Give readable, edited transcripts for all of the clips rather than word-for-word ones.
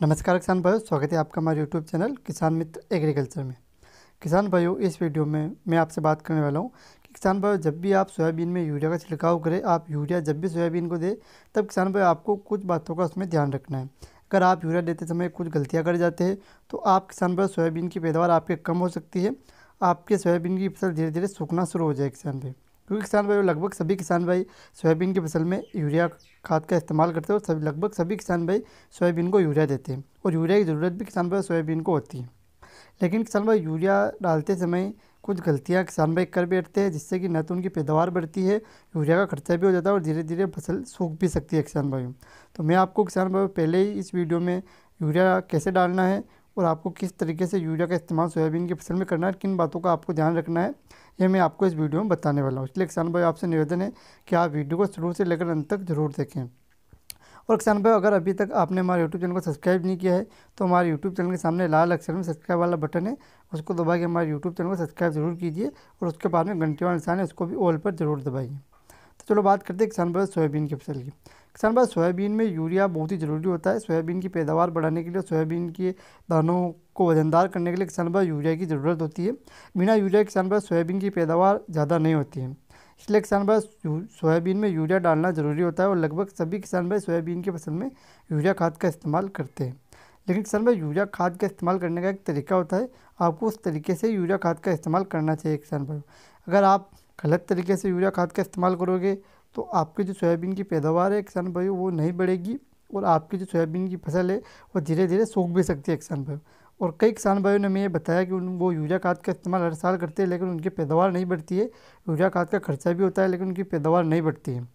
नमस्कार किसान भाइयों, स्वागत है आपका हमारे यूट्यूब चैनल किसान मित्र एग्रीकल्चर में। किसान भाइयों, इस वीडियो में मैं आपसे बात करने वाला हूं कि किसान भाइयों, जब भी आप सोयाबीन में यूरिया का छिड़काव करें, आप यूरिया जब भी सोयाबीन को दें, तब किसान भाई आपको कुछ बातों का उसमें ध्यान रखना है। अगर आप यूरिया देते समय कुछ गलतियाँ कर जाते हैं तो आप किसान भाई सोयाबीन की पैदावार आपके कम हो सकती है। आपके सोयाबीन की फसल धीरे धीरे सूखना शुरू हो जाए किसान भाई, क्योंकि किसान भाई लगभग सभी किसान भाई सोयाबीन की फसल में यूरिया खाद का इस्तेमाल करते हैं और लगभग सभी किसान भाई सोयाबीन को यूरिया देते हैं और यूरिया की ज़रूरत भी किसान भाई सोयाबीन को होती है। लेकिन किसान भाई यूरिया डालते समय कुछ गलतियां किसान भाई कर बैठते हैं, जिससे कि न तो उनकी पैदावार बढ़ती है, यूरिया का खर्चा भी हो जाता है और धीरे धीरे फसल सूख भी सकती है किसान भाइयों। तो मैं आपको किसान भाई पहले ही इस वीडियो में यूरिया कैसे डालना है और आपको किस तरीके से यूरिया का इस्तेमाल सोयाबीन की फसल में करना है, किन बातों का आपको ध्यान रखना है, यह मैं आपको इस वीडियो में बताने वाला हूँ। इसलिए किसान भाई आपसे निवेदन है कि आप वीडियो को शुरू से लेकर अंत तक जरूर देखें। और किसान भाई, अगर अभी तक आपने हमारे यूट्यूब चैनल को सब्सक्राइब नहीं किया है तो हमारे यूट्यूब चैनल के सामने लाल अक्षर में सब्सक्राइब वाला बटन है, उसको दबा के हमारे यूट्यूब चैनल को सब्सक्राइब जरूर कीजिए और उसके बाद में घंटे वाला निशान है, उसको भी ऑल पर जरूर दबाइए। तो चलो बात करते हैं किसान भाई सोयाबीन की फसल की। किसान भाई, सोयाबीन में यूरिया बहुत ही ज़रूरी होता है। सोयाबीन की पैदावार बढ़ाने के लिए, सोयाबीन के दानों को वजनदार करने के लिए किसान भाई यूरिया की ज़रूरत होती है। बिना यूरिया किसान भाई सोयाबीन की पैदावार ज़्यादा नहीं होती है, इसलिए किसान भाई सोयाबीन में यूरिया डालना ज़रूरी होता है और लगभग सभी किसान भाई सोयाबीन की फसल में यूरिया खाद का इस्तेमाल करते हैं। लेकिन किसान भाई, यूरिया खाद का इस्तेमाल करने का एक तरीका होता है, आपको उस तरीके से यूरिया खाद का इस्तेमाल करना चाहिए किसान भाई। अगर आप गलत तरीके से यूरिया खाद का इस्तेमाल करोगे तो आपकी जो सोयाबीन की पैदावार है किसान भाई वो नहीं बढ़ेगी और आपकी जो सोयाबीन की फसल है वो धीरे धीरे सूख भी सकती है किसान भाई। और कई किसान भाइयों ने मैं बताया कि वो यूरिया खाद का इस्तेमाल हर साल करते हैं लेकिन उनकी पैदावार नहीं बढ़ती है। यूरिया खाद का खर्चा भी होता है लेकिन उनकी पैदावार नहीं बढ़ती है।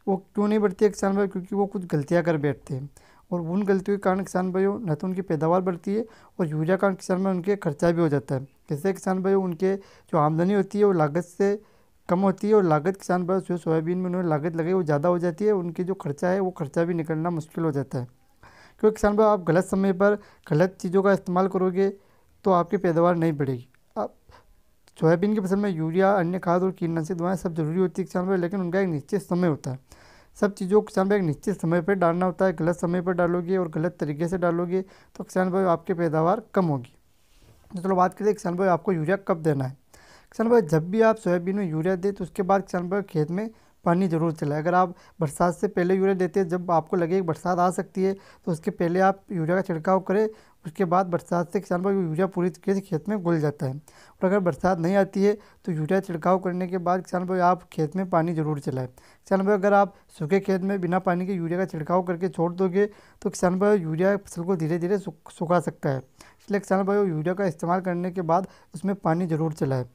वो क्यों नहीं बढ़ती है किसान भाई? क्योंकि वो कुछ गलतियाँ कर बैठते हैं और उन गलतियों के कारण किसान भाइयों न तो उनकी पैदावार बढ़ती है और यूरिया का किसान भाई उनके खर्चा भी हो जाता है। जैसे किसान भाइयों, उनके जो आमदनी होती है वो लागत से कम होती है और लागत किसान भाई जो सोयाबीन में उन्होंने लागत लगाई वो ज़्यादा हो जाती है। उनकी जो खर्चा है वो खर्चा भी निकलना मुश्किल हो जाता है, क्योंकि किसान भाई आप गलत समय पर गलत चीज़ों का इस्तेमाल करोगे तो आपकी पैदावार नहीं बढ़ेगी। आप सोयाबीन की फसल में यूरिया, अन्य खाद और कीटनाशक दवाएं सब जरूरी होती है किसान भाई, लेकिन उनका एक निश्चित समय होता है। सब चीज़ों को किसान भाई एक निश्चित समय पर डालना होता है। गलत समय पर डालोगे और गलत तरीके से डालोगे तो किसान भाई आपकी पैदावार कम होगी। तो चलो बात करते हैं किसान भाई आपको यूरिया कब देना है। किसान भाई, जब भी आप सोयाबीन में यूरिया दें तो उसके बाद किसान भाई खेत में पानी जरूर चलाएं। अगर आप बरसात से पहले यूरिया देते हैं, जब आपको लगे कि बरसात आ सकती है तो उसके पहले आप यूरिया का छिड़काव करें। उसके बाद बरसात से किसान भाई यूरिया पूरी तरीके से खेत में घुल जाता है। और अगर बरसात नहीं आती है तो यूरिया छिड़काव करने के बाद किसान भाई आप खेत में पानी जरूर चलाएं। किसान भाई, अगर आप सूखे खेत में बिना पानी के यूरिया का छिड़काव करके छोड़ दोगे तो किसान भाई यूरिया फसल को धीरे धीरे सुखा सकता है। इसलिए किसान भाई यूरिया का इस्तेमाल करने के बाद उसमें पानी जरूर चलाएं।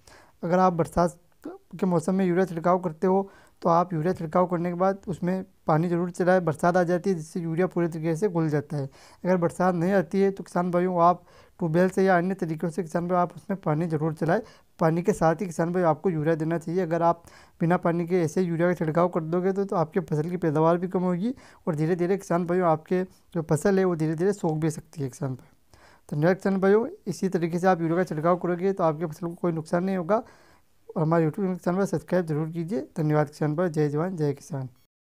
अगर आप बरसात के मौसम में यूरिया छिड़काव करते हो तो आप यूरिया छिड़काव करने के बाद उसमें पानी जरूर चलाएं। बरसात आ जाती है जिससे यूरिया पूरी तरीके से घुल जाता है। अगर बरसात नहीं आती है तो किसान भाइयों आप ट्यूबवेल से या अन्य तरीक़ों से किसान भाई आप उसमें पानी जरूर चलाएं। पानी के साथ ही किसान भाई आपको यूरिया देना चाहिए। अगर आप बिना पानी के ऐसे यूरिया का छिड़काव कर दोगे तो आपके फसल की पैदावार भी कम होगी और धीरे धीरे किसान भाइयों आपके जो फसल है वो धीरे धीरे सूख भी सकती है किसान भाई। तो नेक्स्ट किसान भाइयों, इसी तरीके से आप यूरिया का छिड़काव करोगे तो आपके फसल को कोई नुकसान नहीं होगा। और हमारे यूट्यूब चैनल पर सब्सक्राइब जरूर कीजिए। धन्यवाद किसान भाई। जय जवान जय किसान।